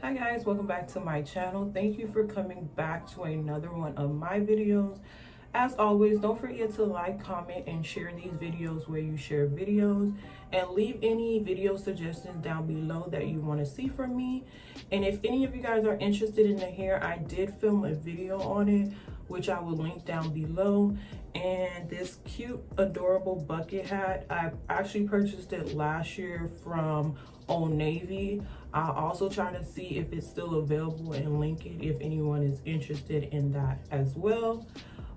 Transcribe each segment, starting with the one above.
Hi guys, welcome back to my channel. Thank you for coming back to another one of my videos. As always, don't forget to like, comment, and share these videos where you share videos, and leave any video suggestions down below that you want to see from me. And if any of you guys are interested in the hair, I did film a video on it, which I will link down below. And this cute, adorable bucket hat, I actually purchased it last year from Old Navy. I'll also try to see if it's still available and link it if anyone is interested in that as well.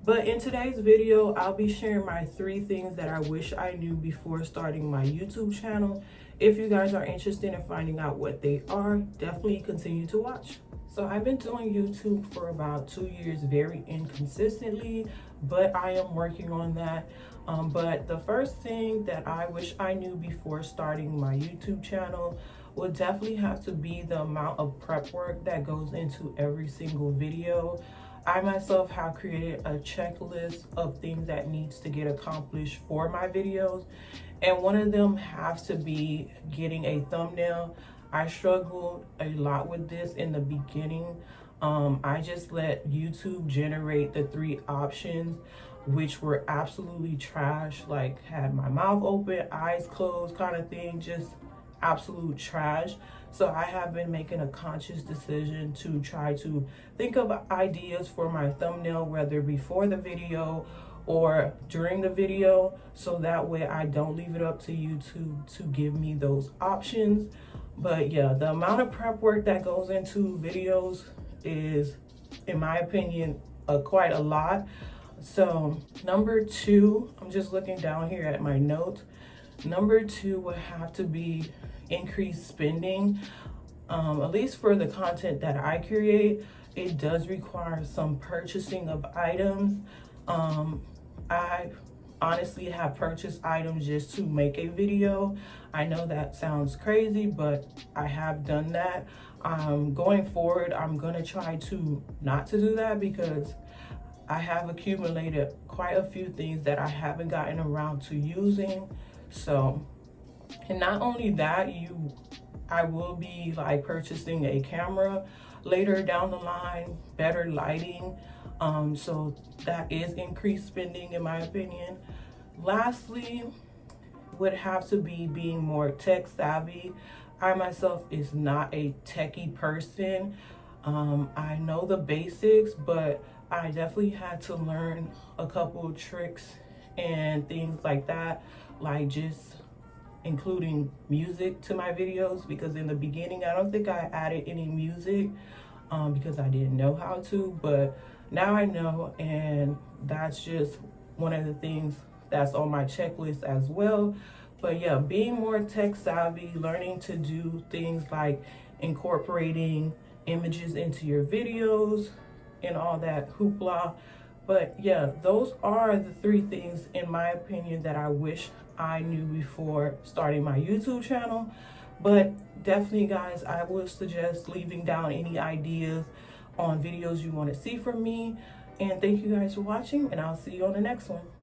But in today's video, I'll be sharing my 3 things that I wish I knew before starting my YouTube channel. If you guys are interested in finding out what they are, definitely continue to watch. So I've been doing YouTube for about 2 years, very inconsistently, but I am working on that. But the first thing that I wish I knew before starting my YouTube channel would definitely have to be the amount of prep work that goes into every single video. I myself have created a checklist of things that needs to get accomplished for my videos, and one of them has to be getting a thumbnail. I struggled a lot with this in the beginning. I just let YouTube generate the 3 options, which were absolutely trash, like had my mouth open, eyes closed kind of thing, just absolute trash. So I have been making a conscious decision to try to think of ideas for my thumbnail, whether before the video or during the video, so that way I don't leave it up to YouTube to give me those options. But yeah, the amount of prep work that goes into videos is, in my opinion, quite a lot. So number 2, I'm just looking down here at my notes. Number 2 would have to be increased spending. At least for the content that I create, it does require some purchasing of items. I honestly have purchased items just to make a video. I know that sounds crazy, but I have done that. Going forward, I'm gonna try to not to do that, because I have accumulated quite a few things that I haven't gotten around to using. So, and not only that, I will be like purchasing a camera later down the line, better lighting. So that is increased spending in my opinion. Lastly, would have to be being more tech savvy. I myself is not a techie person. I know the basics, but I definitely had to learn a couple of tricks and things like that, like just including music to my videos, because in the beginning I don't think I added any music because I didn't know how to, but now I know, and that's just one of the things that's on my checklist as well. But yeah, being more tech savvy, learning to do things like incorporating images into your videos and all that hoopla. But yeah, those are the 3 things in my opinion that I wish I knew before starting my YouTube channel. But definitely guys, I would suggest leaving down any ideas on videos you want to see from me. And thank you guys for watching, and I'll see you on the next one.